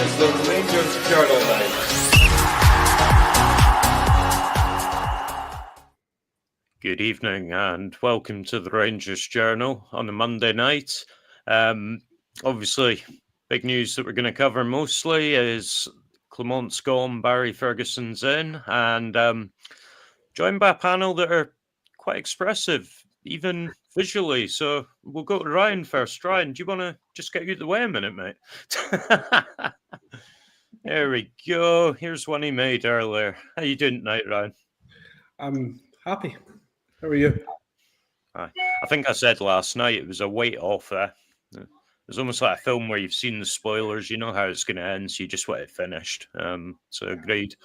is the Rangers Journal Night. Good evening and welcome to the Rangers Journal on a Monday night. Obviously, big news that we're going to cover mostly is Clement's gone, Barry Ferguson's in, and joined by a panel that are quite expressive, even visually. So we'll go to Ryan first. Ryan, do you want to just get you out the way a minute, mate? There we go. Here's one he made earlier. How you doing tonight, Ryan? I'm happy. How are you? I think I said last night it was a weight off there. It's almost like a film where you've seen the spoilers, you know how it's going to end, so you just want it finished. So agreed.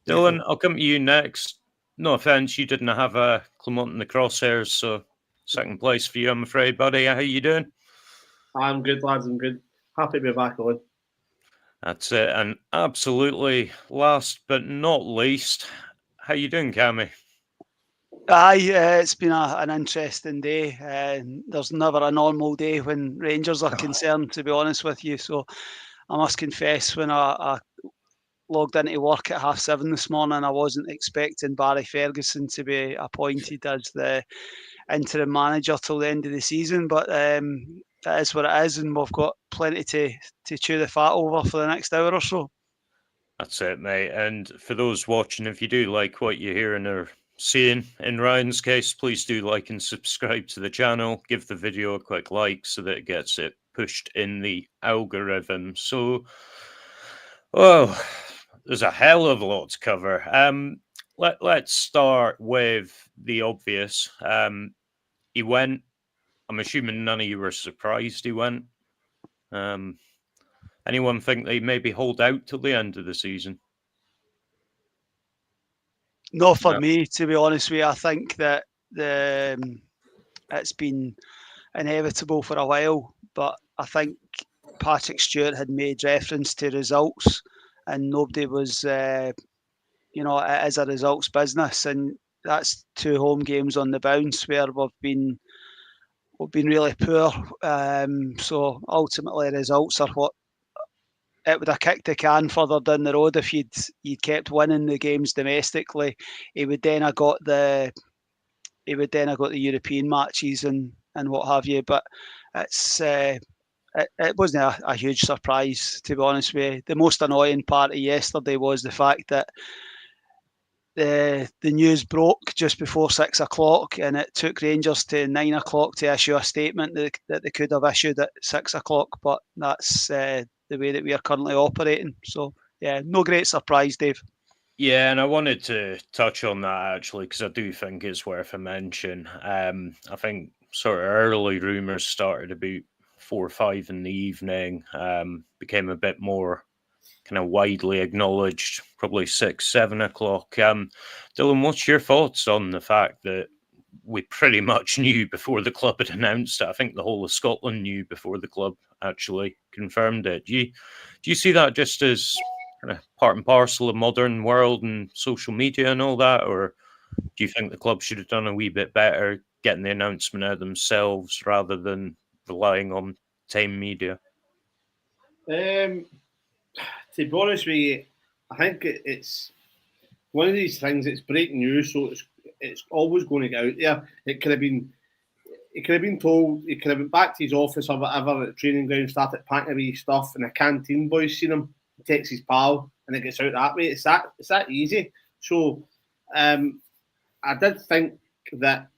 Dylan, I'll come to you next. No offence, you didn't have a Clement in the crosshairs, so second place for you, I'm afraid, buddy. How you doing? I'm good, lads. I'm good. Happy to be back on. That's it. And absolutely last but not least, how you doing, Cammy? Aye, it's been an interesting day. There's never a normal day when Rangers are concerned, to be honest with you. So I must confess, when I logged into work at 7:30 this morning, I wasn't expecting Barry Ferguson to be appointed as the interim manager till the end of the season. But it is what it is, and we've got plenty to chew the fat over for the next hour or so. That's it, mate. And for those watching, if you do like what you're hearing or seeing in Ryan's case, please do like and subscribe to the channel. Give the video a quick like so that it gets it pushed in the algorithm. So, there's a hell of a lot to cover. Let's start with the obvious. He went. I'm assuming none of you were surprised he went. Anyone think they maybe hold out till the end of the season? Not for me, to be honest with you. I think that it's been inevitable for a while, but I think Patrick Stewart had made reference to results, and nobody was, it is a results business, and that's 2 home games on the bounce where we've been really poor. So ultimately, results are what. It would have kicked the can further down the road if you'd kept winning the games domestically. He would then have got the European matches and what have you. But it's it wasn't a huge surprise, to be honest with you. The most annoying part of yesterday was the fact that the news broke just before 6 o'clock, and it took Rangers to 9 o'clock to issue a statement that they could have issued at 6 o'clock. But that's the way that we are currently operating. So, yeah, no great surprise, Dave. Yeah, and I wanted to touch on that actually because I do think it's worth a mention. I think sort of early rumours started about 4 or 5 in the evening, became a bit more kind of widely acknowledged, probably 6, 7 o'clock. Dylan, what's your thoughts on the fact that we pretty much knew before the club had announced it? I think the whole of Scotland knew before the club actually confirmed it. Do you see that just as kind of part and parcel of modern world and social media and all that, or do you think the club should have done a wee bit better getting the announcement out themselves rather than relying on Time Media? To be honest with you, I think it's one of these things. It's breaking news, so it's always going to get out there. It could have been told. He could have been back to his office or whatever at the training ground, started packing away stuff, and the canteen boys seen him. He texts his pal, and it gets out that way. It's that easy. So, I did think that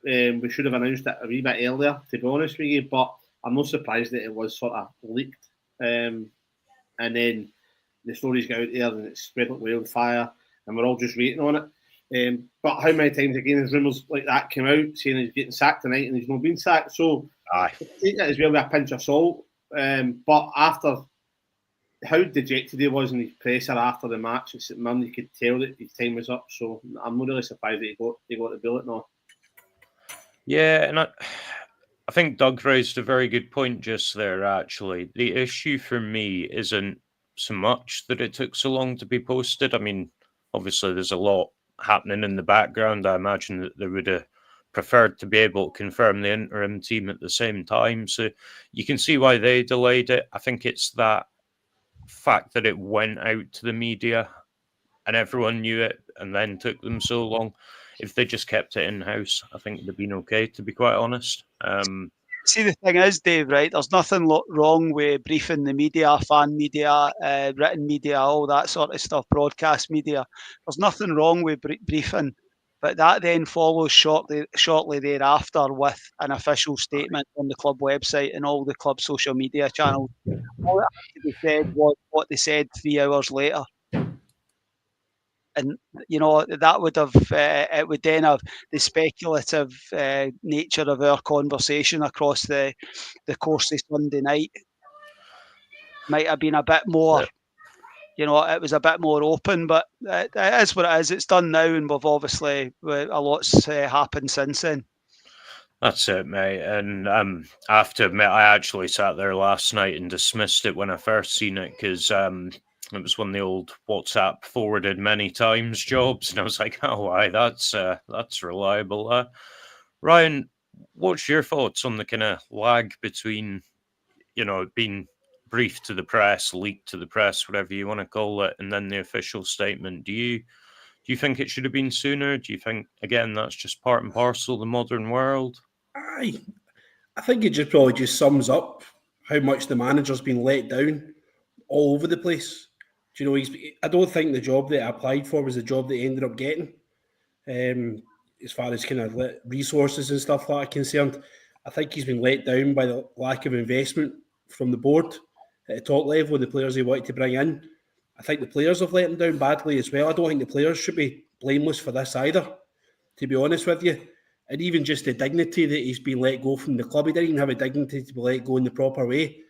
we should have announced it a wee bit earlier, to be honest with you. But I'm not surprised that it was sort of leaked. And then the stories got out there and it's spread like wildfire, and we're all just waiting on it. But how many times again has rumours like that came out saying he's getting sacked tonight and he's not been sacked? So I take that as well with a pinch of salt. But after how dejected he was in his presser after the match at St Mirren, you could tell that his time was up. So I'm not really surprised that he got the bullet now. Yeah, and I think Doug raised a very good point just there, actually. The issue for me isn't so much that it took so long to be posted. I mean, obviously there's a lot happening in the background. I imagine that they would have preferred to be able to confirm the interim team at the same time. So you can see why they delayed it. I think it's that fact that it went out to the media and everyone knew it and then took them so long. If they just kept it in-house, I think it'd have been okay, to be quite honest. See, the thing is, Dave, right? There's nothing wrong with briefing the media, fan media, written media, all that sort of stuff, broadcast media. There's nothing wrong with briefing, but that then follows shortly thereafter with an official statement on the club website and all the club social media channels. All that had to be said was what they said 3 hours later. And that would have it would then have the speculative nature of our conversation across the course of Sunday night might have been a bit more. It was a bit more open, but it is what it is. It's done now, and we've obviously a lot's happened since then. That's it, mate. And I have to admit, I actually sat there last night and dismissed it when I first seen it because it was one of the old WhatsApp forwarded many times jobs, and I was like, "Oh, why? That's reliable." Ryan, what's your thoughts on the kind of lag between, being briefed to the press, leaked to the press, whatever you want to call it, and then the official statement? Do you think it should have been sooner? Do you think, again, that's just part and parcel of the modern world? I think it probably just sums up how much the manager's been let down all over the place. Do you know, I don't think the job that I applied for was the job that he ended up getting. As far as kind of resources and stuff like that concerned, I think he's been let down by the lack of investment from the board at the top level, the players he wanted to bring in. I think the players have let him down badly as well. I don't think the players should be blameless for this either, to be honest with you. And even just the dignity that he's been let go from the club, he didn't even have a dignity to be let go in the proper way.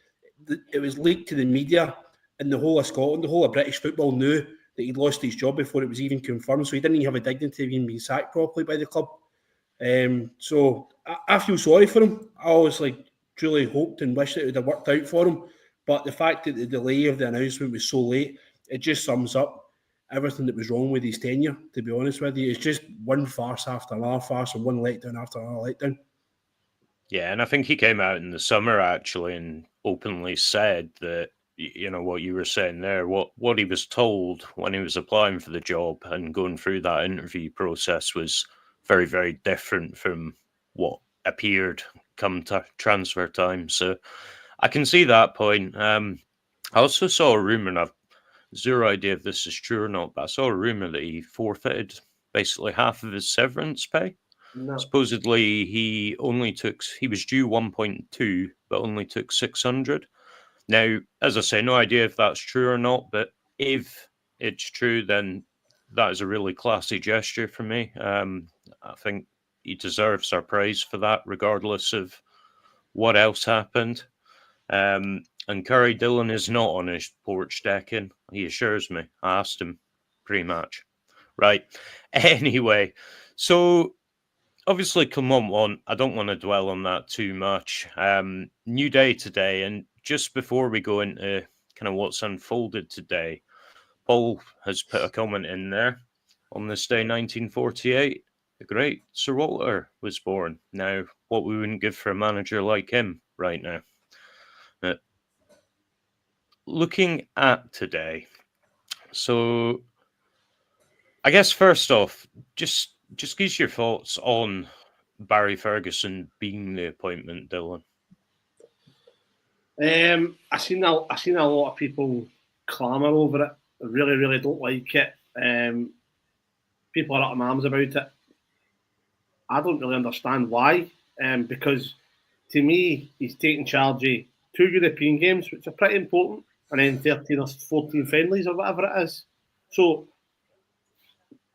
It was leaked to the media, and the whole of Scotland, the whole of British football knew that he'd lost his job before it was even confirmed. So he didn't even have a dignity of even being sacked properly by the club. So I feel sorry for him. I always truly hoped and wished it would have worked out for him. But the fact that the delay of the announcement was so late, it just sums up everything that was wrong with his tenure, to be honest with you. It's just one farce after another farce and one letdown after another letdown. Yeah, and I think he came out in the summer actually and openly said that, what you were saying there, what he was told when he was applying for the job and going through that interview process was very, very different from what appeared come transfer time. So I can see that point. I also saw a rumour, and I've zero idea if this is true or not, but I saw a rumour that he forfeited basically half of his severance pay. No. Supposedly he was due 1.2, but only took 600. Now, as I say, no idea if that's true or not, but if it's true, then that is a really classy gesture for me. I think he deserves our praise for that, regardless of what else happened. And Curry Dillon is not on his porch decking. He assures me. I asked him pre-match. Right. Anyway, so obviously Clement won. I don't want to dwell on that too much. New day today, and just before we go into kind of what's unfolded today, Paul has put a comment in there. On this day, 1948, the great Sir Walter was born. Now, what we wouldn't give for a manager like him right now. Looking at today, so I guess first off, just give your thoughts on Barry Ferguson being the appointment, Dylan. I seen a lot of people clamour over it. I really, really don't like it. People are up in arms about it. I don't really understand why. Because to me, he's taking charge of 2 European games, which are pretty important, and then 13 or 14 friendlies or whatever it is. So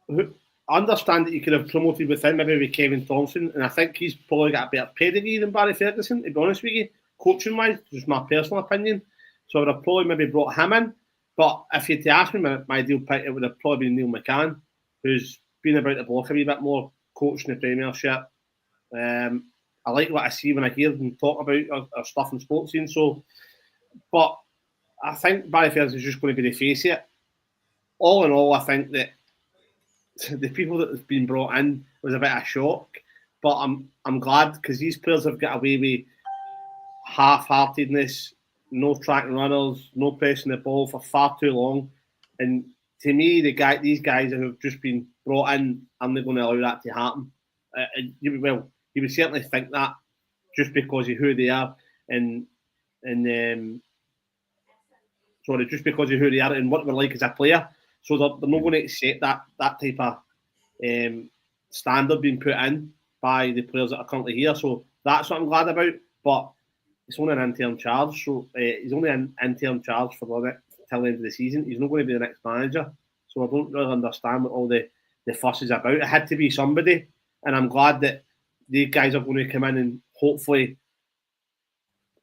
I understand that you could have promoted within, maybe with Kevin Thompson, and I think he's probably got a better pedigree than Barry Ferguson, to be honest with you, coaching wise, just my personal opinion. So I would have probably maybe brought him in. But if you had to ask me my ideal pick, it would have probably been Neil McCann, who's been about the block a wee bit more, coaching the Premiership. I like what I see when I hear them talk about our stuff in sports scene. So, but I think Barry Ferguson is just going to be the face of it. All in all, I think that the people that have been brought in was a bit of a shock. But I'm glad because these players have got away with half-heartedness, no tracking runners, no pressing the ball for far too long. And to me, these guys who have just been brought in, aren't going to allow that to happen. You would certainly think that just because of who they are just because of who they are and what they're like as a player. So they're not going to accept that type of standard being put in by the players that are currently here. So that's what I'm glad about. But it's only an interim charge, so he's only an interim charge for till the end of the season. He's not going to be the next manager. So I don't really understand what all the fuss is about. It had to be somebody, and I'm glad that these guys are going to come in and hopefully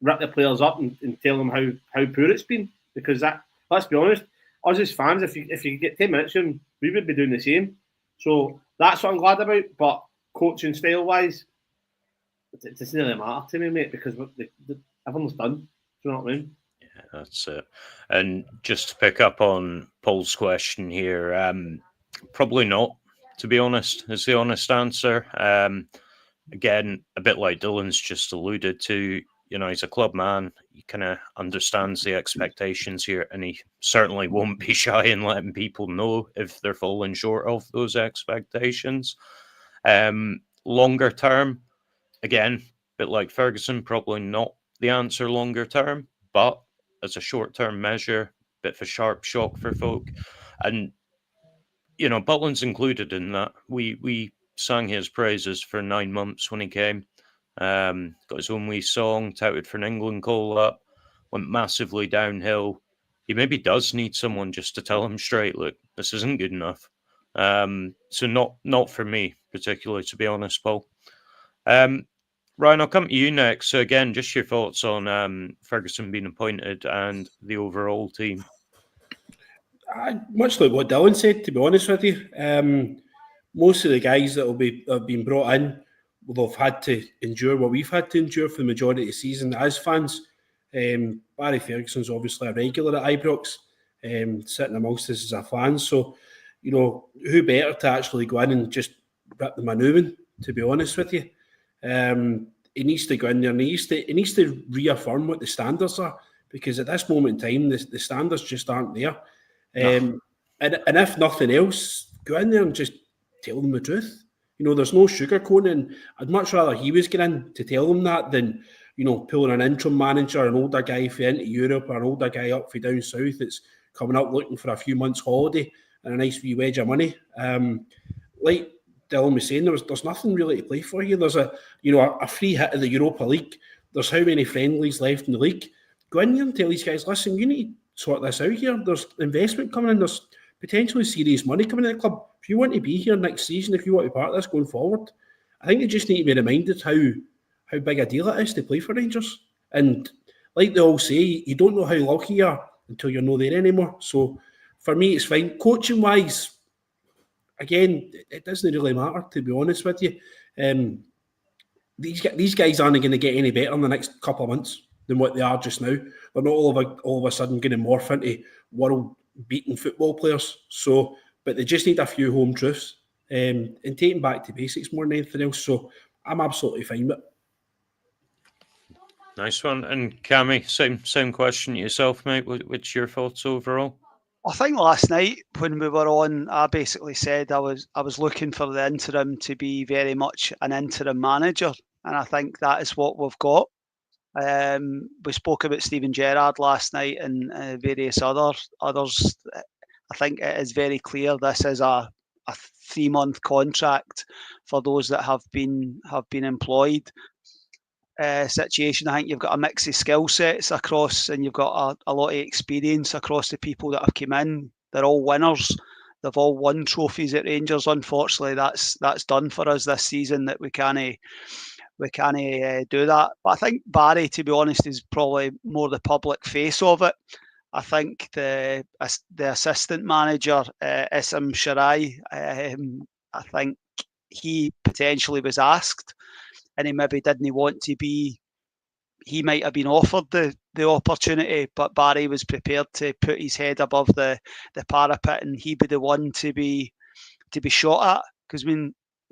rip the players up and tell them how poor it's been. Because let's be honest, us as fans, if you get 10 minutes in, we would be doing the same. So that's what I'm glad about. But coaching style wise, it doesn't really matter to me, mate, because everyone's done. Do you know what I mean? Yeah, that's it. And just to pick up on Paul's question here, probably not, to be honest, is the honest answer. Again, a bit like Dylan's just alluded to, he's a club man. He kind of understands the expectations here, and he certainly won't be shy in letting people know if they're falling short of those expectations. Longer term, again, a bit like Ferguson, probably not the answer longer term, but as a short-term measure, bit of a sharp shock for folk. And, Butland's included in that. We sang his praises for 9 months when he came. Got his own wee song, touted for an England call-up, went massively downhill. He maybe does need someone just to tell him straight, look, this isn't good enough. So not for me, particularly, to be honest, Paul. Ryan, I'll come to you next. So again, just your thoughts on Ferguson being appointed and the overall team. Much like what Dylan said, to be honest with you, most of the guys that have been brought in will have had to endure what we've had to endure for the majority of the season as fans. Barry Ferguson's obviously a regular at Ibrox, sitting amongst us as a fan. So, who better to actually go in and just rip them a new one, to be honest with you. He needs to go in there and he needs to reaffirm what the standards are, because at this moment in time, the standards just aren't there. And if nothing else, go in there and just tell them the truth. There's no sugarcoating. I'd much rather he was getting in to tell them that than, pulling an interim manager, an older guy for into Europe, or an older guy up for down south that's coming up looking for a few months' holiday and a nice wee wedge of money. Like Dylan was saying, there's nothing really to play for here. There's a free hit of the Europa League. There's how many friendlies left in the league. Go in here and tell these guys, listen, you need to sort this out here. There's investment coming in. There's potentially serious money coming in the club. If you want to be here next season, if you want to be part of this going forward, I think you just need to be reminded how big a deal it is to play for Rangers. And like they all say, you don't know how lucky you are until you're not there anymore. So for me, it's fine. Coaching-wise, again, it doesn't really matter, to be honest with you. These guys aren't going to get any better in the next couple of months than what they are just now. They're not all of a sudden going to morph into world-beating football players. So, but they just need a few home truths and taking back to basics more than anything else. So I'm absolutely fine with it. Nice one. And Cammy, same question to yourself, mate. What's your thoughts overall? I think last night when we were on, I basically said I was looking for the interim to be very much an interim manager, and I think that is what we've got. We spoke about Steven Gerrard last night and various others. I think it is very clear this is a 3-month contract for those that have been employed. Situation. I think you've got a mix of skill sets across, and you've got a lot of experience across the people that have come in. They're all winners. They've all won trophies at Rangers. Unfortunately, that's done for us this season, that we can't do that. But I think Barry, to be honest, is probably more the public face of it. I think the assistant manager, Issam Shirai, I think he potentially was asked, and he maybe didn't want to be. He might have been offered the opportunity, but Barry was prepared to put his head above the parapet, and he'd be the one to be shot at. Because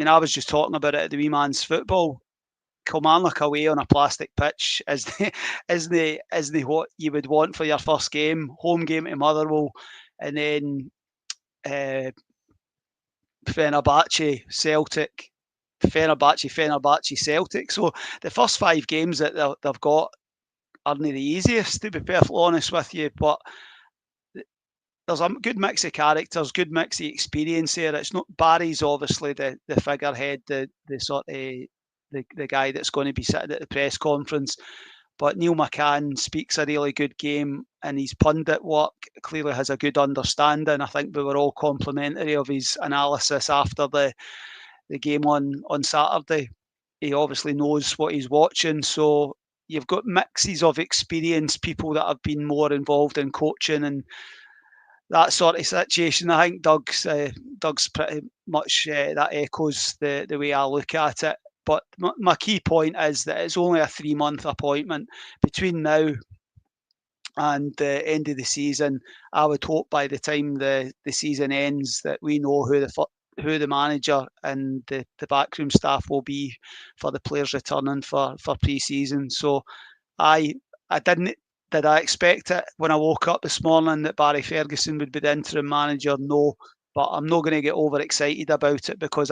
I was just talking about it at the Wee Man's Football. Kilmarnock away on a plastic pitch isn't what you would want for your first game. Home game to Motherwell, and then Fenerbahce, Celtic, Fenerbahce, Celtic. So the first 5 games that they've got aren't the easiest, to be perfectly honest with you. But there's a good mix of characters, good mix of experience there. It's not Barry's obviously the figurehead, the sort of the guy that's going to be sitting at the press conference. But Neil McCann speaks a really good game, and his pundit work clearly has a good understanding. I think we were all complimentary of his analysis after the game on Saturday. He obviously knows what he's watching, so you've got mixes of experience, people that have been more involved in coaching and that sort of situation. I think Doug's pretty much that echoes the way I look at it. But my key point is that it's only a 3-month appointment. Between now and the end of the season, I would hope by the time the season ends that we know who the manager and the backroom staff will be for the players returning for pre-season. So I expect it when I woke up this morning that Barry Ferguson would be the interim manager? No, but I'm not going to get overexcited about it, because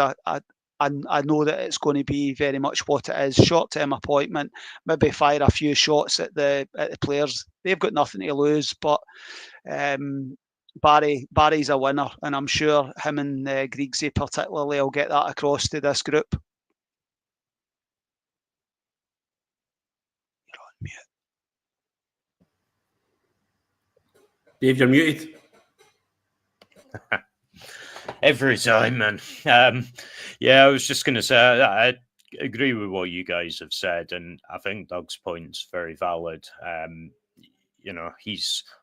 I know that it's going to be very much what it is: short-term appointment, maybe fire a few shots at the players. They've got nothing to lose, but Barry's a winner, and I'm sure him and Griegsy particularly will get that across to this group. You're on mute. Dave, you're muted. Every time, man. Yeah, I was just going to say, I agree with what you guys have said, and I think Doug's point's very valid.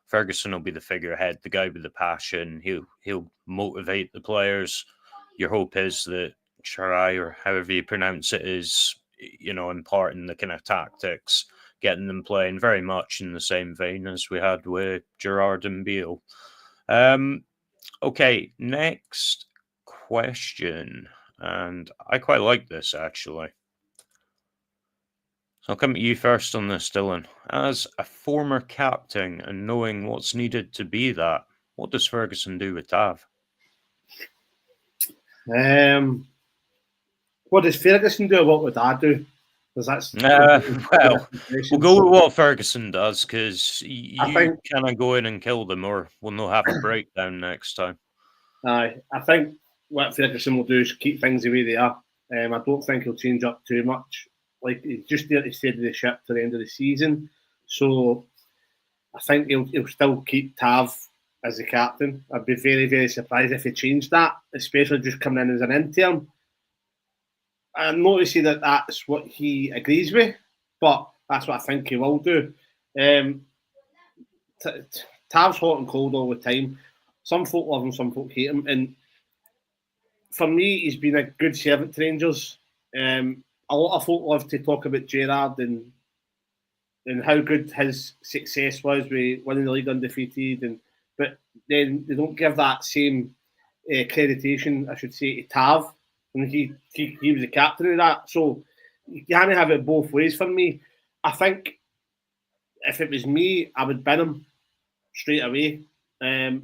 Ferguson will be the figurehead, the guy with the passion. He'll motivate the players. Your hope is that Sharai, or however you pronounce it, is, imparting the kind of tactics, getting them playing very much in the same vein as we had with Gerrard and Beale. Okay, next question. And I quite like this, actually. So I'll come to you first on this, Dylan. As a former captain and knowing what's needed to be that, what does Ferguson do with Tav? What does Ferguson do? What would I do? Well, we'll go with what Ferguson does, because you kind of go in and kill them, or we'll not have a breakdown next time. I think what Ferguson will do is keep things the way they are. I don't think he'll change up too much. Like, he's just there to steady the ship to the end of the season. So I think he'll still keep Tav as the captain. I'd be very, very surprised if he changed that, especially just coming in as an intern. I'm not to say that that's what he agrees with, but that's what I think he will do. Tav's hot and cold all the time. Some folk love him, some folk hate him. And for me, he's been a good servant to Rangers. A lot of folk love to talk about Gerrard and how good his success was with winning the league undefeated. But then they don't give that same accreditation, I should say, to Tav. And he was the captain of that. So you can't have it both ways for me. I think if it was me, I would bin him straight away. I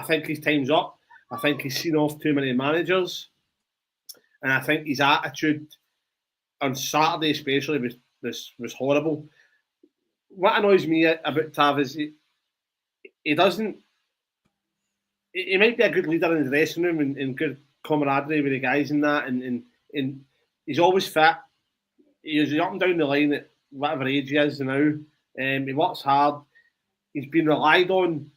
think his time's up. I think he's seen off too many managers. And I think his attitude on Saturday especially was horrible. What annoys me about Tav is he doesn't... He might be a good leader in the dressing room and good camaraderie with the guys and that, and he's always fit. He's up and down the line at whatever age he is now. He works hard. He's been relied on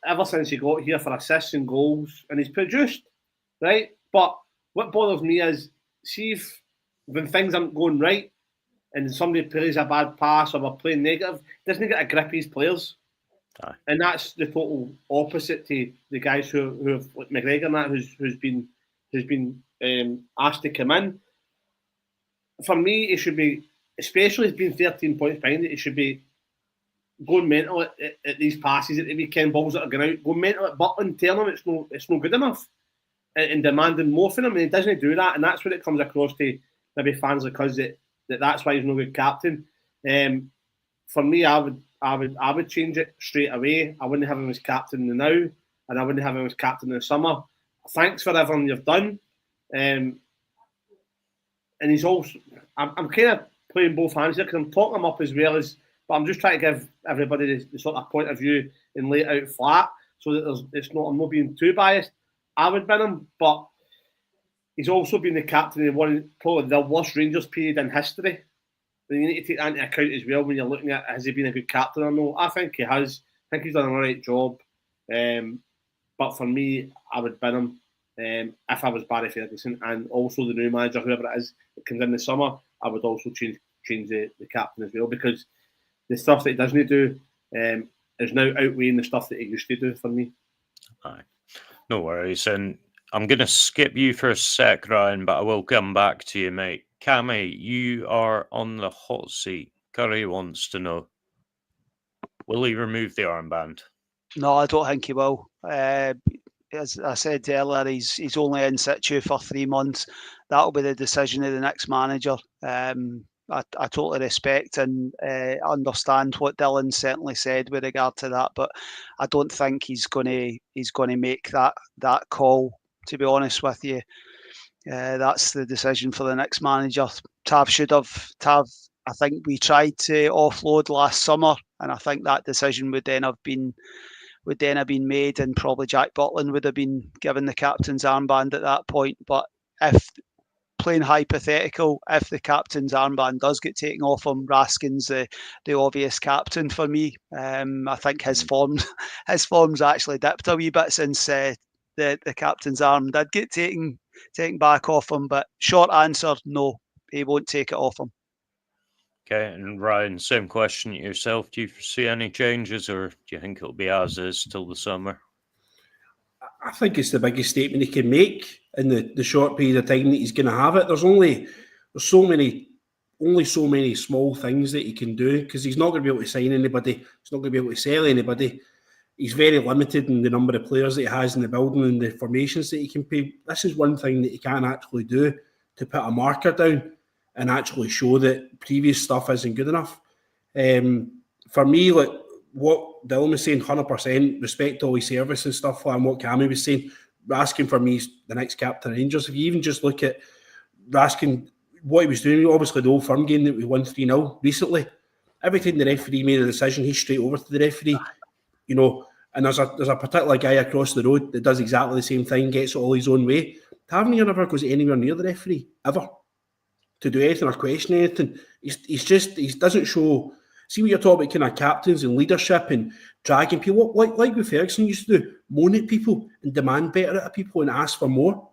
ever since he got here for assists and goals, and he's produced, right? But what bothers me is, see if when things aren't going right and somebody plays a bad pass or we're playing negative, doesn't he get a grip of his players? Aye. And that's the total opposite to the guys who have, like McGregor and that, who's been asked to come in. For me, it should be, especially if being 13 points behind it should be going mental at these passes at the weekend, balls that are going out, going mental at Butland, telling him it's no good enough, and demanding more from him, and he doesn't do that, and that's when it comes across to maybe fans like us that that's why he's no good captain. For me, I would change it straight away. I wouldn't have him as captain now, and I wouldn't have him as captain in the summer. Thanks for everything you've done. And he's also, I'm kind of playing both hands here because I'm talking him up as well as, but I'm just trying to give everybody the sort of point of view and lay it out flat so that I'm not being too biased. I would bin him, but he's also been the captain in probably the worst Rangers period in history. You need to take that into account as well when you're looking at, has he been a good captain or no? I think he has. I think he's done a right job. But for me, I would bin him if I was Barry Ferguson, and also the new manager, whoever it is that comes in the summer. I would also change the captain as well, because the stuff that he doesn't do is now outweighing the stuff that he used to do for me. Aye. No worries. And I'm going to skip you for a sec, Ryan, but I will come back to you, mate. Cammy, you are on the hot seat. Curry wants to know, will he remove the armband? No, I don't think he will. As I said earlier, he's only in situ for 3 months. That'll be the decision of the next manager. I totally respect and understand what Dylan certainly said with regard to that, but I don't think he's going to make that call. To be honest with you, that's the decision for the next manager. Tav should have. I think we tried to offload last summer, and I think that decision would then have been made, and probably Jack Butland would have been given the captain's armband at that point. But if, playing hypothetical, if the captain's armband does get taken off him, Raskin's the obvious captain for me. I think his form's actually dipped a wee bit since the captain's arm did get taken back off him. But short answer, no, he won't take it off him. Okay, and Ryan, same question to yourself. Do you foresee any changes, or do you think it'll be as is till the summer? I think it's the biggest statement he can make in the short period of time that he's going to have it. There's so many small things that he can do, because he's not going to be able to sign anybody. He's not going to be able to sell anybody. He's very limited in the number of players that he has in the building and the formations that he can play. This is one thing that he can actually do, to put a marker down and actually show that previous stuff isn't good enough. For me, like what Dylan was saying, 100% respect all his service and stuff like, and what Cammy was saying, Raskin for me is the next captain of Rangers. If you even just look at Raskin, what he was doing, obviously the Old Firm game that we won 3-0 recently, every time the referee made a decision, he's straight over to the referee, and there's a particular guy across the road that does exactly the same thing, gets it all his own way. Tavernier never goes anywhere near the referee, ever, to do anything or question anything. He doesn't show. See what you're talking about, kind of captains and leadership and dragging people, like what Ferguson used to do, moan at people and demand better out of people and ask for more.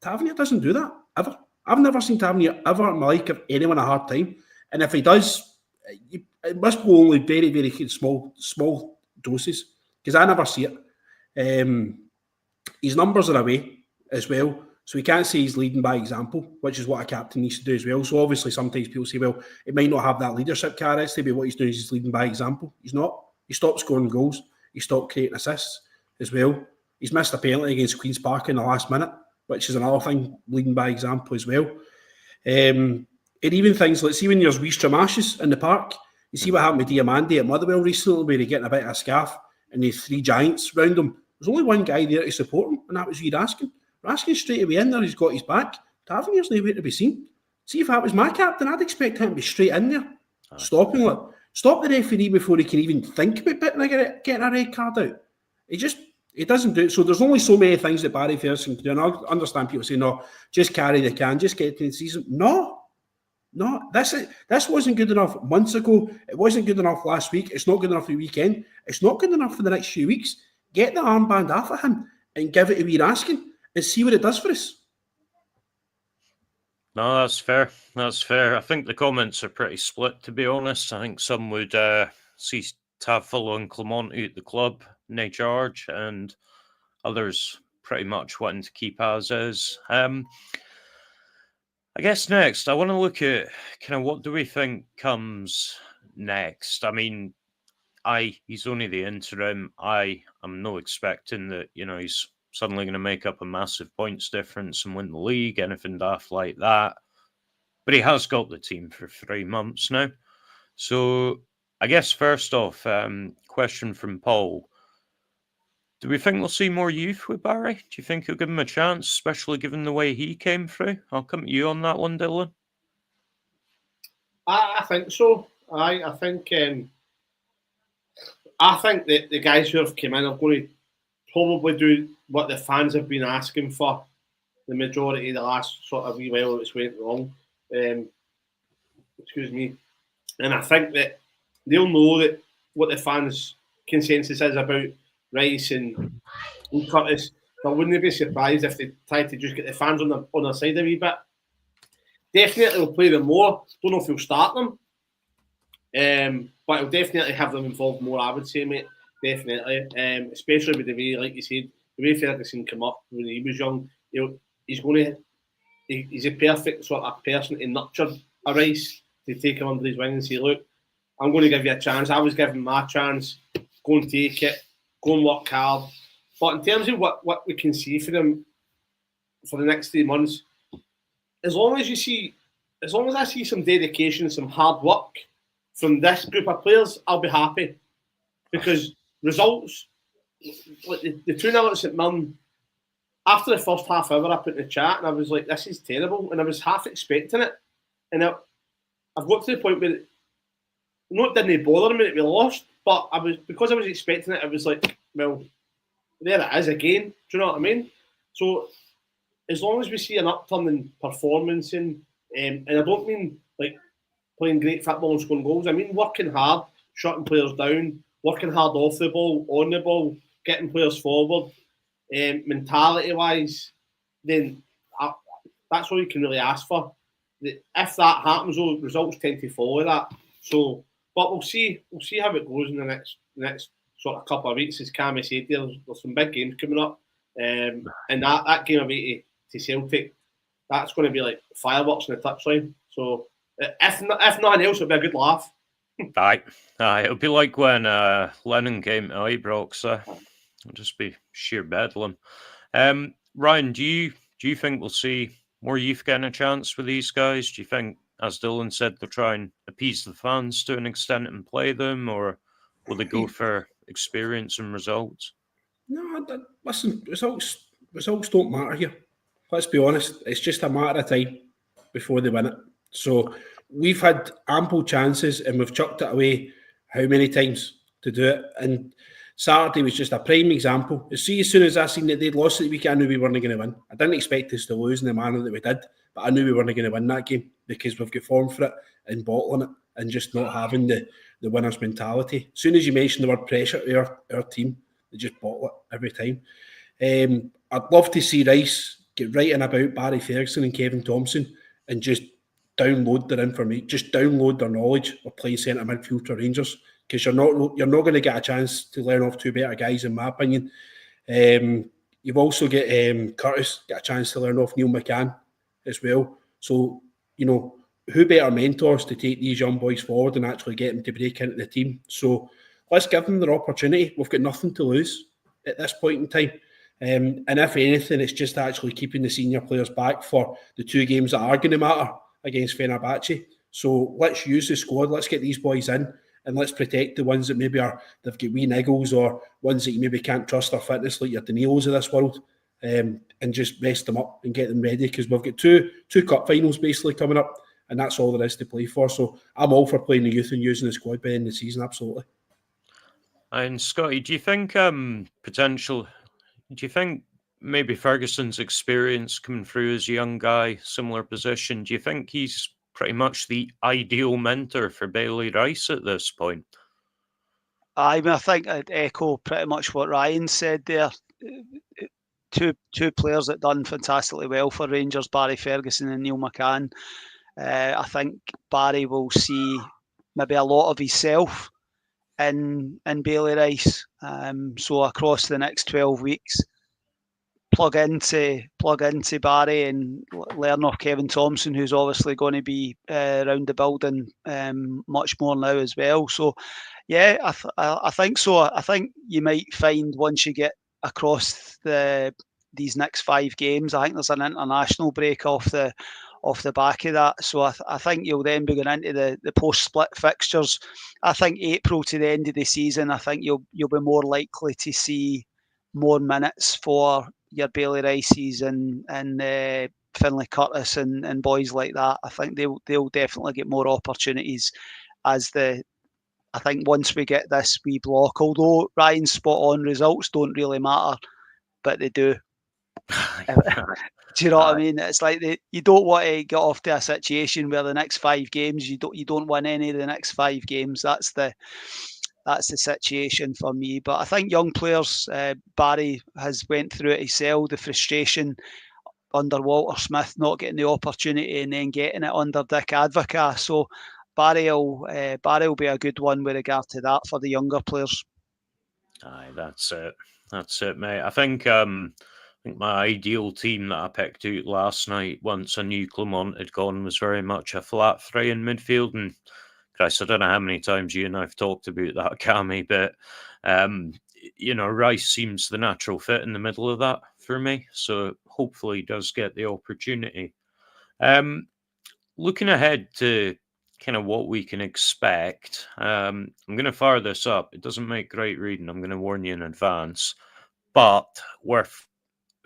Tavernier doesn't do that, ever. I've never seen Tavernier ever in my life give anyone a hard time. And if he does, it must go only very, very small doses, because I never see it. His numbers are away as well, so we can't say he's leading by example, which is what a captain needs to do as well. So obviously sometimes people say, well, it might not have that leadership characteristic, but what he's doing is he's leading by example. He's not. He stopped scoring goals. He stopped creating assists as well. He's missed a penalty against Queen's Park in the last minute, which is another thing, leading by example as well. And even things like, see when there's wee stramashes in the park, you see what happened with Diamandi at Motherwell recently, where he getting a bit of a scarf and there's 3 giants round him. There's only one guy there to support him, and that was Raskin. Raskin's straight away in there, he's got his back. Tavernier's nowhere to be seen. See, if that was my captain, I'd expect him to be straight in there, stopping it. Stop the referee before he can even think about getting a red card out. He doesn't do it. So there's only so many things that Barry Ferguson can do. And I understand people say, no, just carry the can, just get to the season. No, this wasn't good enough months ago. It wasn't good enough last week. It's not good enough for the weekend. It's not good enough for the next few weeks. Get the armband off of him and give it to Raskin and see what it does for us. No, that's fair. That's fair. I think the comments are pretty split, to be honest. I think some would see Tav Phillipe Clement at the club, no charge, and others pretty much wanting to keep as is. I guess next, I want to look at kind of what do we think comes next. I mean, he's only the interim. I am not expecting that, he's suddenly going to make up a massive points difference and win the league, anything daft like that. but he has got the team for 3 months now. So I guess first off, question from Paul. Do we think we'll see more youth with Barry? Do you think he'll give him a chance, especially given the way he came through? I'll come to you on that one, Dylan. I think so. I think that the guys who have come in are going to probably do what the fans have been asking for the majority of the last sort of wee while it's went wrong. Excuse me. And I think that they'll know that what the fans' consensus is about Rice and Curtis. I wouldn't be surprised if they tried to just get the fans on their side a wee bit. Definitely will play them more. Don't know if he'll start them. But he'll definitely have them involved more, I would say, mate. Definitely. Especially with the way, like you said, the way Ferguson came up when he was young. He's a perfect sort of person to nurture a Rice, to take him under his wing and say, look, I'm going to give you a chance. I was given my chance. Go and take it. Go and work hard. But in terms of what we can see for him for the next 3 months, as long as I see some dedication, some hard work from this group of players, I'll be happy. Because results, like the 2-0 at St Mirren, after the first half hour, I put in the chat and I was like, this is terrible. And I was half expecting it. And I've got to the point where it didn't bother me that we lost, but because I was expecting it, I was like, well, there it is again. Do you know what I mean? So as long as we see an upturn in performance and I don't mean like playing great football and scoring goals, I mean working hard, shutting players down, working hard off the ball, on the ball, getting players forward, mentality-wise, then that's all you can really ask for. If that happens, though, results tend to follow that. So, but we'll see how it goes in the next sort of couple of weeks. As Cammy said, there's some big games coming up, and that game away to Celtic, that's going to be like fireworks on the touchline. So, if nothing else, it'll be a good laugh. Aye, it'll be like when Lennon came to Ibrox. It'll just be sheer bedlam. Ryan, do you think we'll see more youth getting a chance with these guys? Do you think, as Dylan said, they'll try and appease the fans to an extent and play them, or will they go for experience and results? No, listen, results don't matter here. Let's be honest. It's just a matter of time before they win it. So we've had ample chances and we've chucked it away how many times to do it. And Saturday was just a prime example. As soon as I seen that they'd lost the weekend, I knew we weren't going to win. I didn't expect us to lose in the manner that we did, but I knew we weren't going to win that game because we've got form for it and bottling it and just not having the winner's mentality. As soon as you mention the word pressure to our team, they just bottle it every time. I'd love to see Rice get writing about Barry Ferguson and Kevin Thompson and just download their information, just download their knowledge of playing centre midfield for Rangers, because you're not going to get a chance to learn off two better guys, in my opinion. You've also got Curtis get a chance to learn off Neil McCann as well. So, who better mentors to take these young boys forward and actually get them to break into the team? So let's give them their opportunity. We've got nothing to lose at this point in time. And if anything, it's just actually keeping the senior players back for the two games that are going to matter against Fenerbahce. So let's use the squad. Let's get these boys in and let's protect the ones that maybe they've got wee niggles or ones that you maybe can't trust their fitness, like your Danilos of this world, and just rest them up and get them ready, because we've got two cup finals basically coming up, and that's all there is to play for. So I'm all for playing the youth and using the squad by the end of the season, absolutely. And Scotty, do you think maybe Ferguson's experience coming through as a young guy, similar position, do you think he's pretty much the ideal mentor for Bailey Rice at this point? I think I'd echo pretty much what Ryan said there. Two players that done fantastically well for Rangers, Barry Ferguson and Neil McCann. I think Barry will see maybe a lot of himself in Bailey Rice. So across the next 12 weeks, plug into Barry and learn off Kevin Thompson, who's obviously going to be around the building much more now as well. So yeah, I think so. I think you might find once you get across these next 5 games, I think there's an international break off the off the back of that. So I think you'll then be going into the post-split fixtures. I think April to the end of the season, I think you'll be more likely to see more minutes for your Bailey Rices and Finlay Curtis and boys like that. I think they'll definitely get more opportunities as I think once we get this wee block, although Ryan's spot on, results don't really matter, but they do. Do you know what I mean? It's like you don't want to get off to a situation where the next 5 games you don't win any of the next 5 games. That's the situation for me. But I think young players, Barry has went through it himself, the frustration under Walter Smith not getting the opportunity and then getting it under Dick Advocaat. So Barry will be a good one with regard to that for the younger players. Aye, that's it, mate. I think my ideal team that I picked out last night, once I knew Clement had gone, was very much a flat 3 in midfield. And Chris, I don't know how many times you and I've talked about that, Cammy, but Rice seems the natural fit in the middle of that for me. So hopefully he does get the opportunity. Looking ahead to kind of what we can expect, I'm going to fire this up. It doesn't make great reading. I'm going to warn you in advance, but worth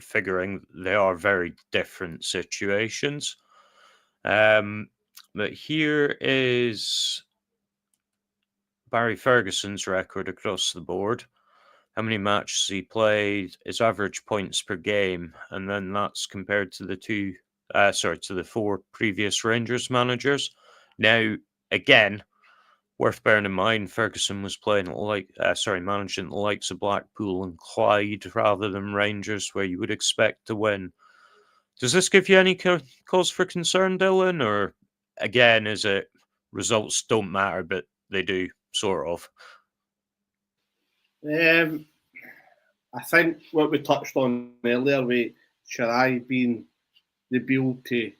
figuring they are very different situations. But here is Barry Ferguson's record across the board. How many matches he played, his average points per game, and then that's compared to the 4 previous Rangers managers. Now, again, worth bearing in mind, Ferguson was managing the likes of Blackpool and Clyde rather than Rangers, where you would expect to win. Does this give you any cause for concern, Dylan? Or, again, is it results don't matter, but they do, sort of? I think what we touched on earlier with Shirai being the build to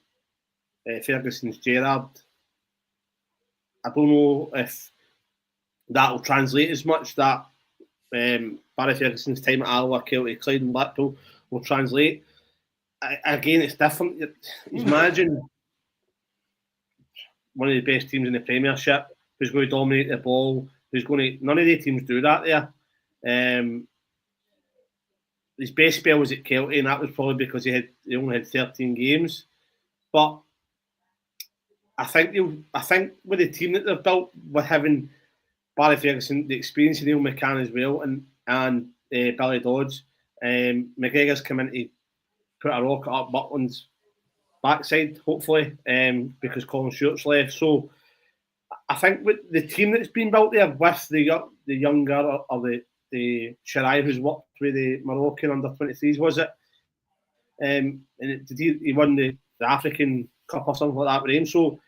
Ferguson's Gerrard, I don't know if that will translate as much that Barry Ferguson's time at Alloa, Celtic, Clyde and Blackpool will translate. Again, it's different. He's managing one of the best teams in the Premiership, who's going to dominate the ball, none of the teams do that there. His best spell was at Celtic, and that was probably because he only had 13 games. But I think with the team that they've built, with having Barry Ferguson, the experience of Neil McCann as well, and Billy Dodds, McGregor's come in to put a rocket up Butland's backside, hopefully, because Colin Stewart's left. So I think with the team that's been built there, with the younger or the Shirai who's worked with the Moroccan under-23s, was it? And he won the African Cup or something like that with him. So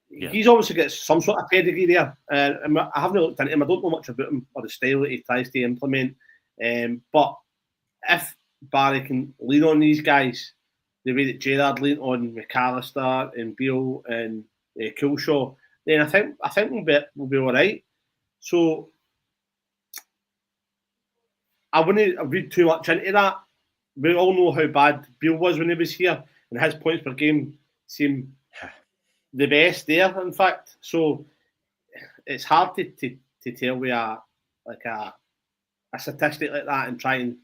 he's obviously got some sort of pedigree there. I haven't looked into him. I don't know much about him or the style that he tries to implement. But if Barry can lean on these guys the way that Gerrard leaned on McAllister and Beale and Coulshaw, then I think we'll be all right. So I wouldn't read too much into that. We all know how bad Beale was when he was here, and his points per game seem the best there, in fact. So it's hard to tell with a statistic like that and try and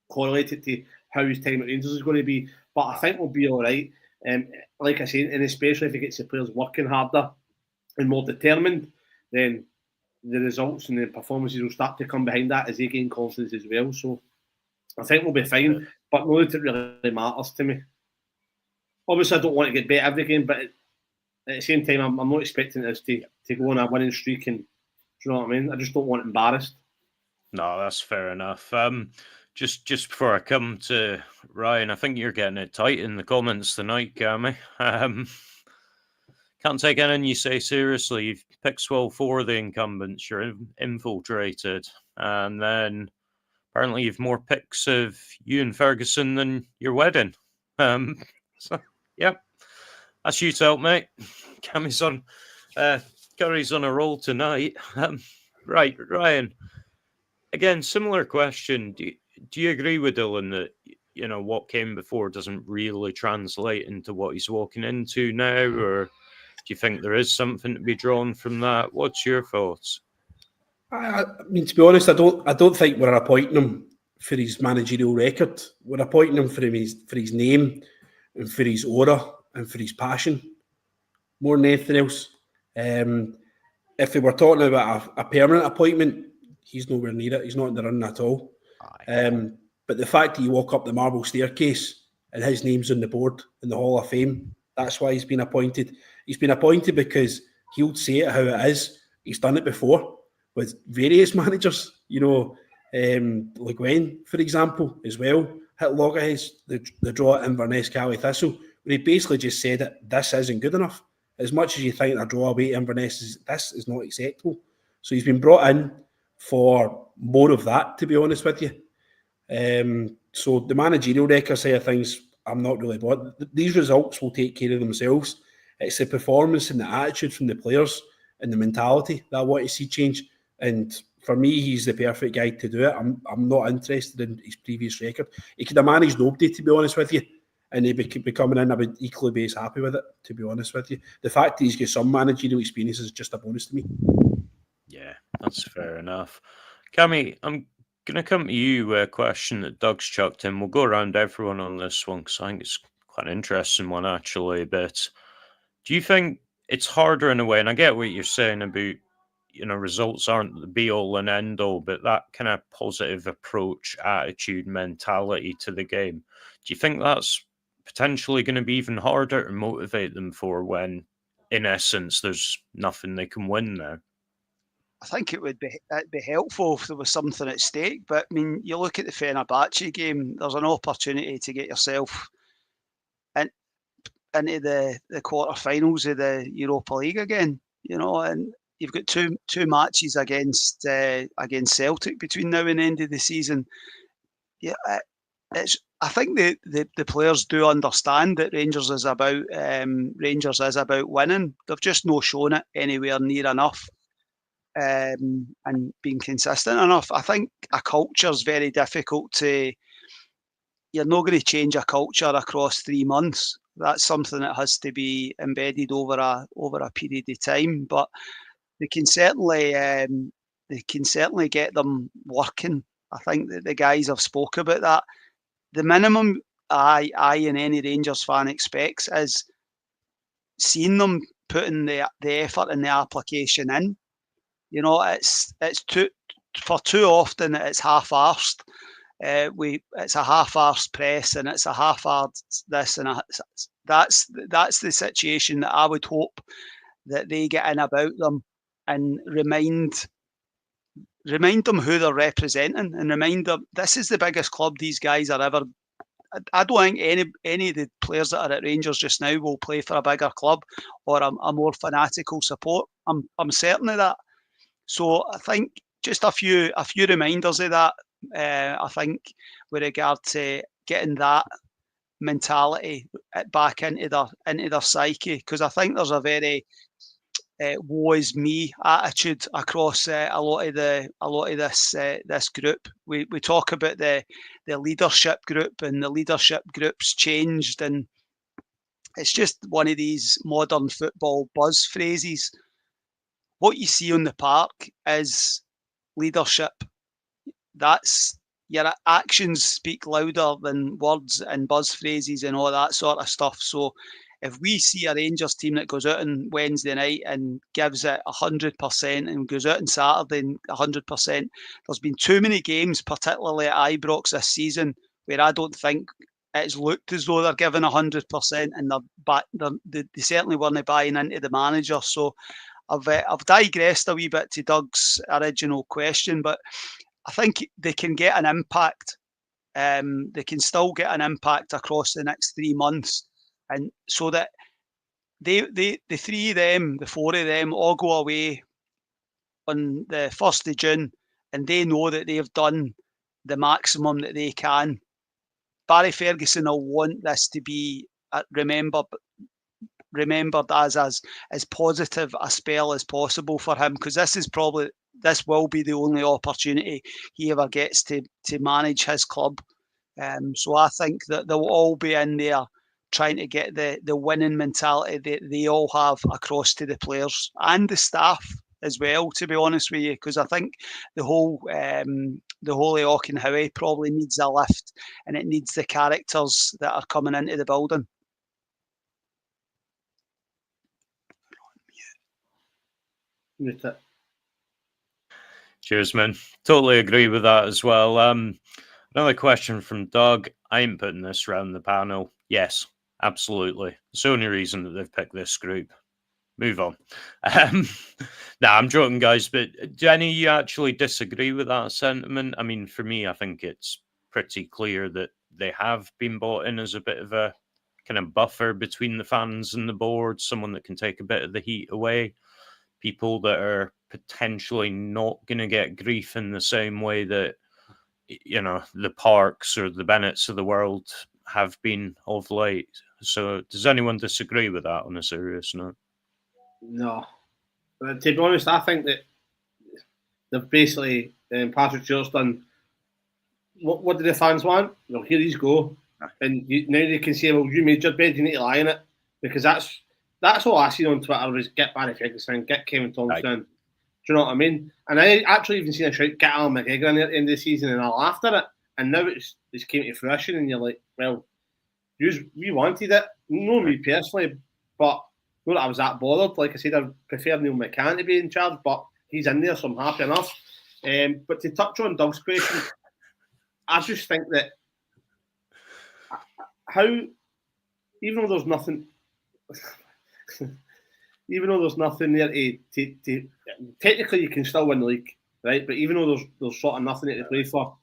correlate it to how his time at Rangers is going to be. But I think we'll be all right. Like I say, and especially if he gets the players working harder and more determined, then the results and the performances will start to come behind that as they gain confidence as well. So I think we'll be fine, but not that it really matters to me. Obviously, I don't want to get beat every game, but at the same time, I'm not expecting us to go on a winning streak. And do you know what I mean? I just don't want embarrassed. No, that's fair enough. Just before I come to Ryan, I think you're getting it tight in the comments tonight, Cammy. Can't take anything you say seriously. You've picked 4 of the incumbents. You're infiltrated. And then apparently you've more picks of you and Ferguson than your wedding. So, yep. That's you to help, mate. Cammy's on... Curry's on a roll tonight. Right, Ryan. Again, similar question. Do you agree with Dylan that what came before doesn't really translate into what he's walking into now? Or do you think there is something to be drawn from that? What's your thoughts? I mean, to be honest, I don't think we're appointing him for his managerial record. We're appointing him for his name and for his aura and for his passion more than anything else. If we were talking about a permanent appointment, he's nowhere near it. He's not in the running at all. But the fact that you walk up the marble staircase and his name's on the board in the Hall of Fame, that's why he's been appointed. He's been appointed because he'll say it how it is. He's done it before with various managers, Le Guin, for example, as well, hit loggerheads, the draw at Inverness Cali Thistle, where he basically just said that this isn't good enough. As much as you think a draw away to Inverness, this is not acceptable. So he's been brought in for more of that, to be honest with you. So the managerial record side of things, I'm not really bothered. These results will take care of themselves. It's the performance and the attitude from the players and the mentality that I want to see change. And for me, he's the perfect guy to do it. I'm not interested in his previous record. He could have managed nobody, to be honest with you, and he'd be coming in, I would equally be as happy with it, to be honest with you. The fact that he's got some managerial experience is just a bonus to me. Yeah, that's fair enough. Cammy, I'm going to come to you a question that Doug's chucked in. We'll go around everyone on this one because I think it's quite an interesting one, actually. But do you think it's harder in a way, and I get what you're saying about results aren't the be all and end all, but that kind of positive approach, attitude, mentality to the game, do you think that's potentially going to be even harder to motivate them for when, in essence, there's nothing they can win now? I think it'd be helpful if there was something at stake. But I mean, you look at the Fenerbahce game, there's an opportunity to get yourself into the quarterfinals of the Europa League again, and you've got two matches against Celtic between now and the end of the season. Yeah, I think the players do understand that Rangers is about winning. They've just not shown it anywhere near enough, and being consistent enough. I think a culture is very difficult to. You're not going to change a culture across 3 months. That's something that has to be embedded over a period of time. But they can certainly get them working. I think that the guys have spoke about that. The minimum I and any Rangers fan expects is seeing them putting the effort and the application in. It's too often it's half-arsed. It's a half-arsed press and it's a half-arsed this and that's the situation that I would hope that they get in about them and remind them who they're representing and remind them this is the biggest club these guys are ever. I don't think any of the players that are at Rangers just now will play for a bigger club or a more fanatical support. I'm certain of that. So I think just a few reminders of that. I think with regard to getting that mentality back into their psyche, because I think there's a very woe is me attitude across a lot of this group. We talk about the leadership group, and the leadership group's changed, and it's just one of these modern football buzz phrases. What you see on the park is leadership. That's your actions speak louder than words and buzz phrases and all that sort of stuff. So if we see a Rangers team that goes out on Wednesday night and gives it 100% and goes out on Saturday and 100%, there's been too many games, particularly at Ibrox this season, where I don't think it's looked as though they're giving 100% and they certainly weren't buying into the manager. So I've digressed a wee bit to Doug's original question, but I think they can get an impact. They can still get an impact across the next 3 months, and so that the four of them, all go away on the 1st of June, and they know that they've done the maximum that they can. Barry Ferguson will want this to be remembered as positive a spell as possible for him, because this will be the only opportunity he ever gets to manage his club So I think that they'll all be in there trying to get the winning mentality that they all have across to the players and the staff as well, to be honest with you, because I think the whole of Auchenhowie probably needs a lift, and it needs the characters that are coming into the building. Mute it. Cheers, man. Totally agree with that as well. Another question from Doug. I ain't putting this round the panel. Yes, absolutely. It's the only reason that they've picked this group. Move on. I'm joking, guys, but do any of you actually disagree with that sentiment? I mean, for me, I think it's pretty clear that they have been bought in as a bit of a kind of buffer between the fans and the board, someone that can take a bit of the heat away, people that are potentially not going to get grief in the same way that, you know, the Parks or the Bennetts of the world have been of late. So does anyone disagree with that on a serious note? No. But to be honest, I think that they've basically, Patrick Stewart's done, what do the fans want? Well, here you go. And now they can say, well, you made your bed, you need to lie in it. Because that's all I seen on Twitter was get Barry Ferguson, get Kevin Thompson. Right. Do you know what I mean? And I actually even seen a shout, get Alan McGregor in at the end of the season, and I laughed at it. And now it's came to fruition, and you're like, well, we wanted it. Not me personally, but not that I was that bothered. Like I said, I prefer Neil McCann to be in charge, but he's in there, so I'm happy enough. But to touch on Doug's question, I just think that even though there's nothing there to technically you can still win the league, right? But even though there's sort of nothing to play for,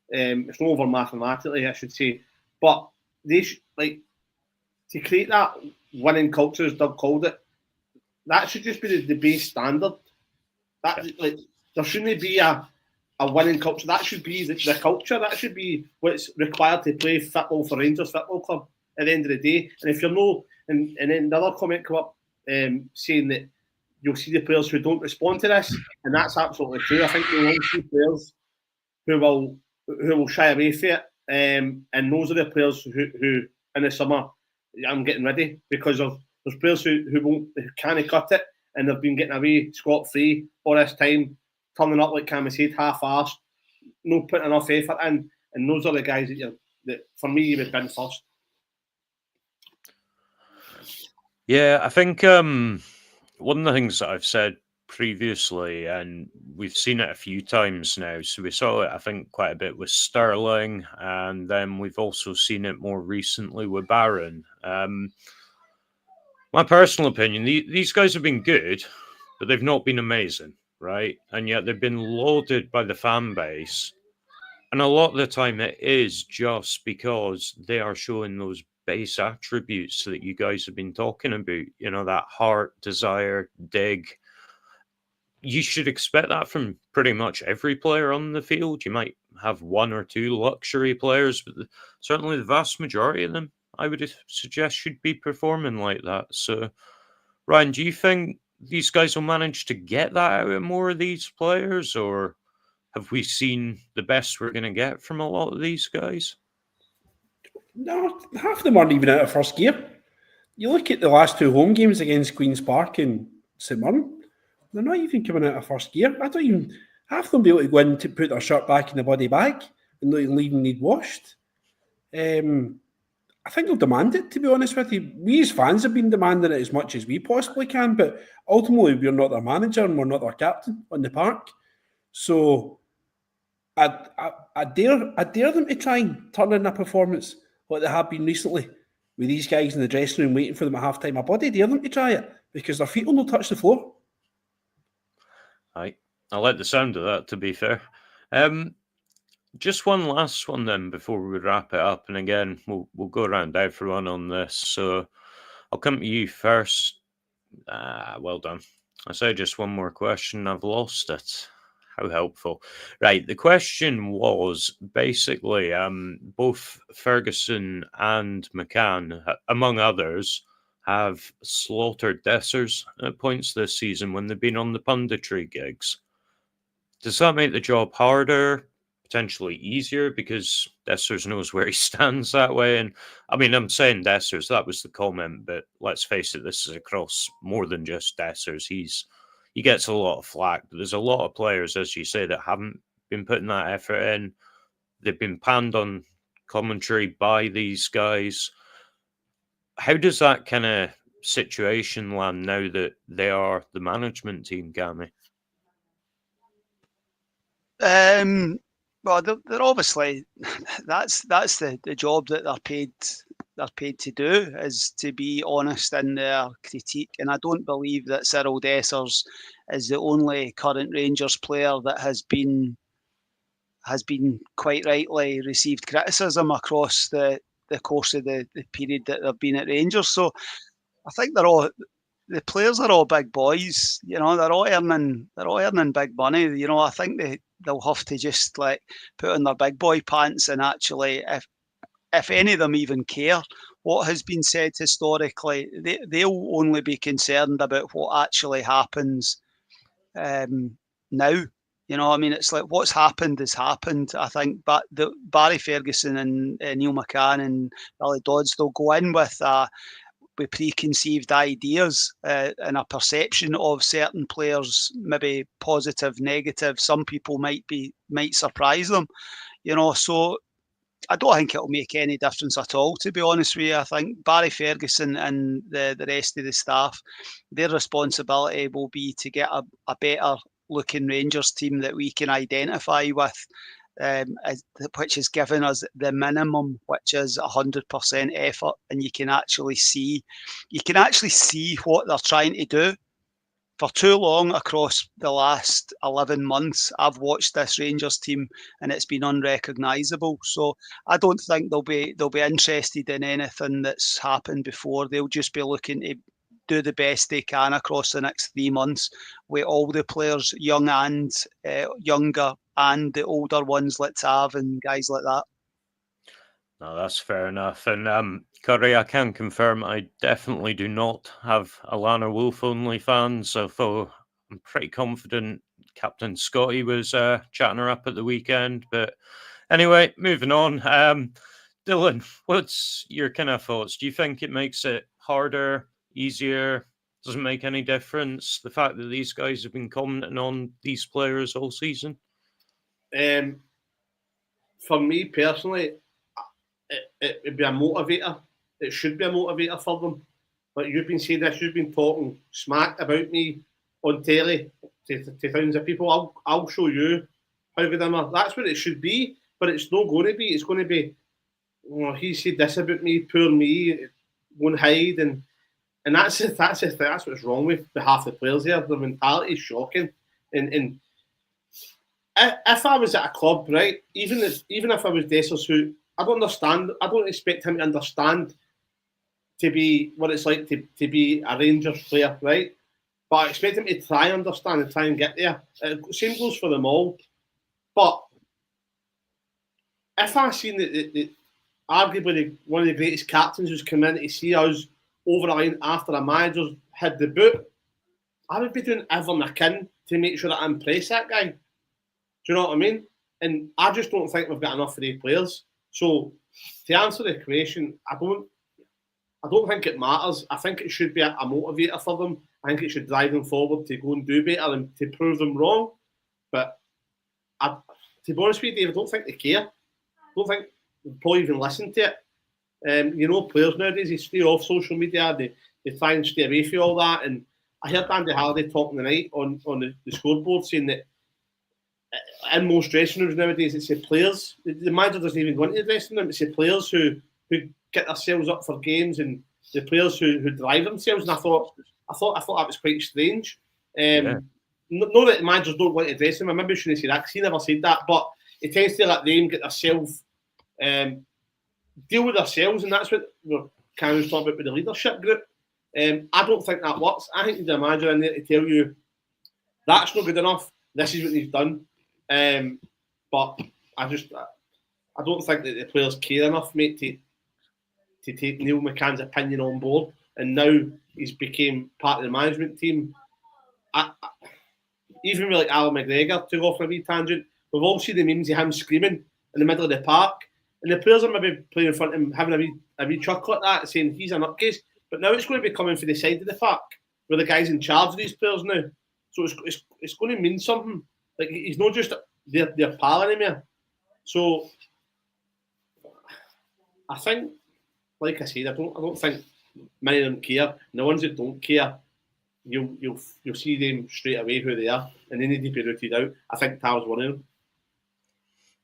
it's not over mathematically, I should say. But they to create that winning culture, as Doug called it, that should just be the base standard. There shouldn't be a winning culture. That should be the culture. That should be what's required to play football for Rangers Football Club at the end of the day. And if you're no, and then another comment come up saying that you'll see the players who don't respond to this, and that's absolutely true. I think you'll see players who will shy away from it, and those are the players who in the summer I'm getting ready, because there's players who can't cut it, and they've been getting away scot-free all this time, turning up like Cammy said, half-arsed, not putting enough effort in, and those are the guys that for me you would bin first. Yeah, I think one of the things that I've said previously, and we've seen it a few times now, so we saw it, I think, quite a bit with Sterling, and then we've also seen it more recently with Barron. My personal opinion, these guys have been good, but they've not been amazing, right? And yet they've been lauded by the fan base. And a lot of the time it is just because they are showing those base attributes that you guys have been talking about, you know, that heart, desire, dig. You should expect that from pretty much every player on the field. You might have one or two luxury players, but certainly the vast majority of them, I would suggest, should be performing like that. So, Ryan, do you think these guys will manage to get that out of more of these players, or have we seen the best we're going to get from a lot of these guys? No, half of them aren't even out of first gear. You look at the last two home games against Queen's Park and St Mirren, they're not even coming out of first gear. I don't even, half of them be able to go in to put their shirt back in the body bag and not even need washed. I think they'll demand it, to be honest with you. We as fans have been demanding it as much as we possibly can, but ultimately we're not their manager and we're not their captain on the park. So I dare them to try and turn in a performance like they have been recently with these guys in the dressing room waiting for them at half-time. I bloody dare them to try it, because their feet will not touch the floor. I like the sound of that, to be fair. Just one last one then before we wrap it up, and again we'll go around everyone on this. So I'll come to you first. Well done. I say just one more question. I've lost it. How helpful. Right, the question was basically both Ferguson and McCann, among others, have slaughtered Dessers at points this season when they've been on the punditry gigs. Does that make the job harder, potentially easier because Dessers knows where he stands that way. And I mean, I'm saying Dessers, that was the comment, but let's face it, this is across more than just Dessers. He gets a lot of flack, but there's a lot of players, as you say, that haven't been putting that effort in. They've been panned on commentary by these guys. How does that kind of situation land now that they are the management team, Gammy? Well, they're obviously that's the job that they're paid to do, is to be honest in their critique. And I don't believe that Cyril Dessers is the only current Rangers player that has been quite rightly received criticism across the course of the period that they've been at Rangers. So I think the players are all big boys. You know, they're all earning big money. You know, I think they'll have to just like put on their big boy pants and actually, if any of them even care what has been said historically, they'll only be concerned about what actually happens now. You know, I mean, it's like what's happened has happened. I think, but Barry Ferguson and Neil McCann and Billy Dodds, they'll go in with preconceived ideas and a perception of certain players, maybe positive, negative. Some people might surprise them, you know. So I don't think it'll make any difference at all, to be honest with you. I think Barry Ferguson and the rest of the staff, their responsibility will be to get a better looking Rangers team that we can identify with, which has given us the minimum, which is 100% effort, and you can actually see what they're trying to do. For too long across the last 11 months, I've watched this Rangers team and it's been unrecognisable. So I don't think they'll be interested in anything that's happened before. They'll just be looking to do the best they can across the next 3 months with all the players, young and younger, and the older ones, let's have, and guys like that. No, that's fair enough. And Curry, I can confirm I definitely do not have a Lana Wolf only fans, although I'm pretty confident Captain Scotty was chatting her up at the weekend. But anyway, moving on. Dylan, what's your kind of thoughts? Do you think it makes it harder, easier? Doesn't make any difference, the fact that these guys have been commenting on these players all season? For me personally, it would be a motivator. It should be a motivator for them. Like you've been saying this, you've been talking smack about me on telly to thousands of people. I'll show you how good I am. That's what it should be, but it's not going to be. It's going to be, oh, he said this about me, poor me, won't hide, and that's what's wrong with half the players here. Their mentality is shocking. And if I was at a club, right, even if I was Dessers, who I don't understand. I don't expect him to understand to be what it's like to be a Rangers player, right? But I expect him to try and understand and try and get there. Same goes for them all. But if I seen that arguably one of the greatest captains who's come in to see us over the line after a manager's had the boot, I would be doing everything I can to make sure that I impress that guy. Do you know what I mean? And I just don't think we've got enough of these players. So, to answer the question, I don't think it matters. I think it should be a motivator for them. I think it should drive them forward to go and do better and to prove them wrong. But to be honest with you, Dave, I don't think they care. I don't think they'll probably even listen to it. You know, players nowadays, they stay off social media. They try and stay away from all that. And I heard Andy Halliday talking tonight on the scoreboard saying that in most dressing rooms nowadays, it's the players. The manager doesn't even go into the dressing room. It's the players who get themselves up for games and the players who drive themselves. And I thought that was quite strange. Not that the managers don't want to dress him. I maybe shouldn't say that because he never said that. But he tends to let them get themselves deal with themselves, and that's what Cameron's talking about with the leadership group. I don't think that works. I think there's a manager in there to tell you that's not good enough. This is what he's done. But I don't think that the players care enough, mate, to take Neil McCann's opinion on board. And now he's became part of the management team. Even with like Alan McGregor, to go off on a wee tangent, We've all seen the memes of him screaming in the middle of the park, and the players are maybe playing in front of him, having a wee chuckle at that, saying he's a nutcase. But now it's going to be coming from the side of the park, where the guy's in charge of these players now. So it's going to mean something. Like, he's not just their pal anymore. So I think, like I said, I don't think many of them care. And the ones that don't care, you'll see them straight away who they are, and they need to be rooted out. I think Tal's one of them.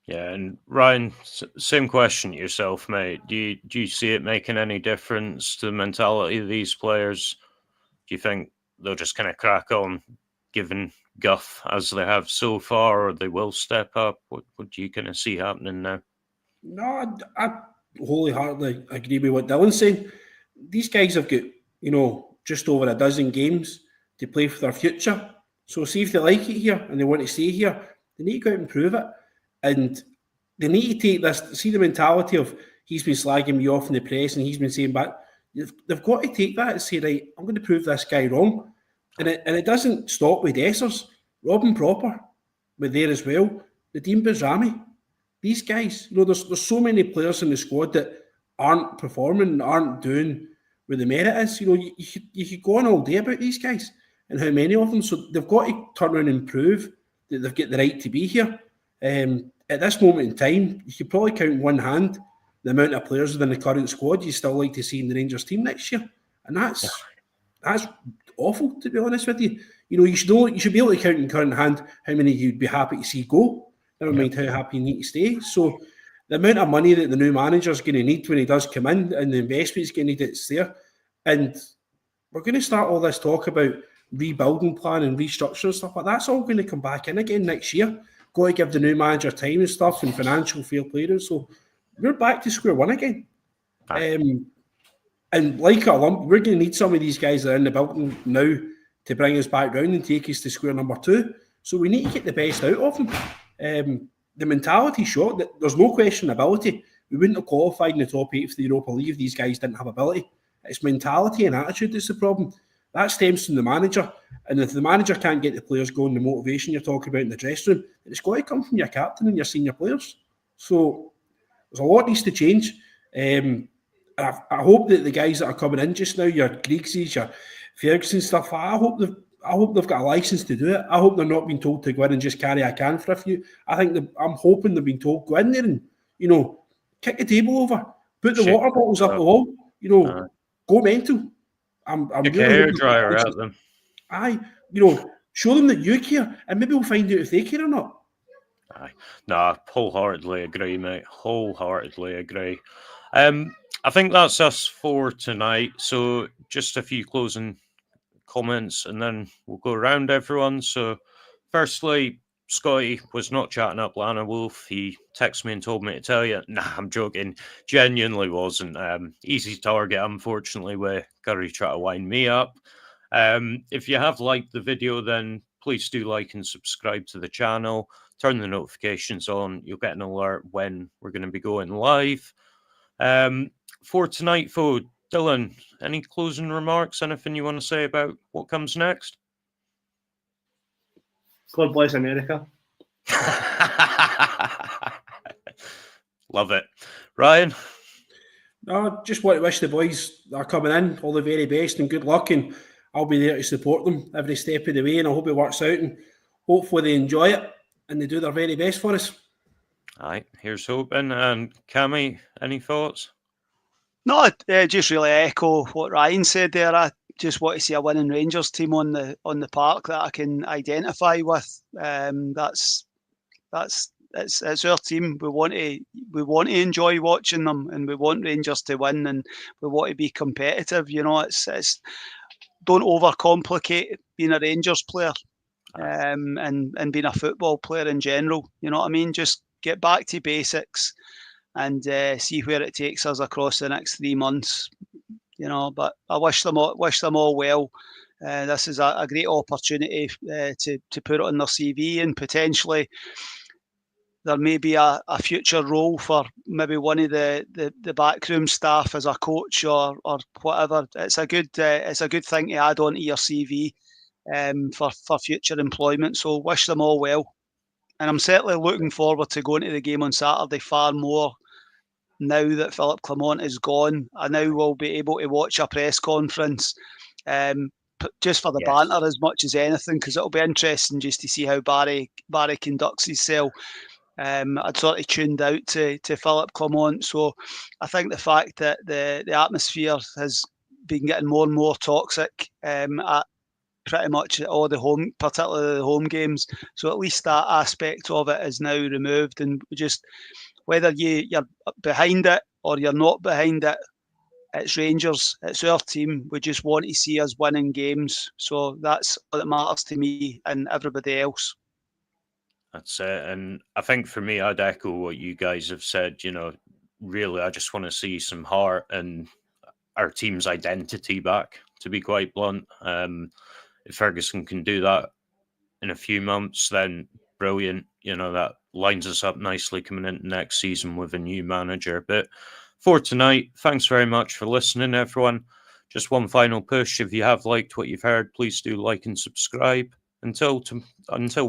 Yeah, and Ryan, same question to yourself, mate. Do you see it making any difference to the mentality of these players? Do you think they'll just kind of crack on giving guff as they have so far, or they will step up? What do you kind of see happening now? No, I wholeheartedly agree with what Dylan's saying. These guys have got, just over a dozen games to play for their future. So see if they like it here and they want to stay here, they need to go out and prove it. And they need to take this, see the mentality of he's been slagging me off in the press and he's been saying back. They've got to take that and say, right, I'm going to prove this guy wrong. And it doesn't stop with Dessers. Robin Proper were there as well. Nadeem Bezrami. These guys, there's so many players in the squad that aren't performing and aren't doing where the merit is. You could go on all day about these guys and how many of them. So they've got to turn around and prove that they've got the right to be here. At this moment in time, you could probably count in one hand the amount of players within the current squad you still like to see in the Rangers team next year, and that's awful, to be honest with you. You should be able to count in current hand how many you'd be happy to see go. Never mind how happy you need to stay. So the amount of money that the new manager is going to need when he does come in, and the investment is going to need, it's there. And we're going to start all this talk about rebuilding plan and restructure and stuff like that. That's all going to come back in again next year. Got to give the new manager time and stuff and financial fair play. So we're back to square one again. And like a lump, we're going to need some of these guys that are in the building now to bring us back round and take us to square number 2. So we need to get the best out of them. The mentality shot, that there's no question ability. We wouldn't have qualified in the top 8 for the Europa League if these guys didn't have ability. It's mentality and attitude that's the problem. That stems from the manager. And if the manager can't get the players going, the motivation you're talking about in the dressing room, it's got to come from your captain and your senior players. So there's a lot needs to change. I hope that the guys that are coming in just now, your Griegses, your Ferguson stuff, I hope they've got a license to do it. I hope they're not being told to go in and just carry a can for a few. I'm hoping they've been told, go in there and, kick the table over, put the water bottles up the wall, go mental. I'm really a hairdryer at them. Aye, show them that you care, and maybe we'll find out if they care or not. Aye, no, wholeheartedly agree, mate. Wholeheartedly agree. I think that's us for tonight. So just a few closing comments, and then we'll go around everyone. So, firstly, Scotty was not chatting up Lana Wolf. He texted me and told me to tell you. Nah, I'm joking. Genuinely wasn't. Easy target, unfortunately, where Curry tried to wind me up. If you have liked the video, then please do like and subscribe to the channel. Turn the notifications on. You'll get an alert when we're going to be going live. For tonight, folks, Dylan, any closing remarks? Anything you want to say about what comes next? God bless America. Love it. Ryan? No, just want to wish the boys that are coming in all the very best and good luck, and I'll be there to support them every step of the way, and I hope it works out, and hopefully they enjoy it and they do their very best for us. Aye, here's hoping. And Cammy, any thoughts? No, just really echo what Ryan said there. I just want to see a winning Rangers team on the park that I can identify with. It's our team. We want to enjoy watching them, and we want Rangers to win, and we want to be competitive. It's don't overcomplicate being a Rangers player, and being a football player in general. You know what I mean? Just get back to basics and see where it takes us across the next 3 months. But I wish them all well. This is a great opportunity to put it on their CV, and potentially there may be a future role for maybe one of the backroom staff as a coach or whatever. It's a good thing to add on to your CV for future employment. So wish them all well. And I'm certainly looking forward to going to the game on Saturday far more now that Phillipe Clement is gone. I now will be able to watch a press conference just for the banter as much as anything, because it'll be interesting just to see how Barry conducts himself. I'd sort of tuned out to Phillipe Clement, so I think the fact that the atmosphere has been getting more and more toxic at pretty much all the home, particularly the home games. So at least that aspect of it is now removed, and just whether you're behind it or you're not behind it, it's Rangers, it's our team. We just want to see us winning games. So that's all that matters to me and everybody else. That's it. And I think for me, I'd echo what you guys have said. You know, really, I just want to see some heart and our team's identity back, to be quite blunt. If Ferguson can do that in a few months, then brilliant. You know, that lines us up nicely coming into next season with a new manager. But for tonight, thanks very much for listening, everyone. Just one final push. If you have liked what you've heard, please do like and subscribe. Until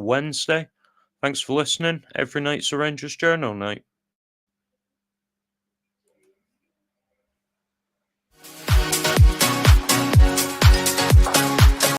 Wednesday, thanks for listening. Every night's a Rangers Journal night.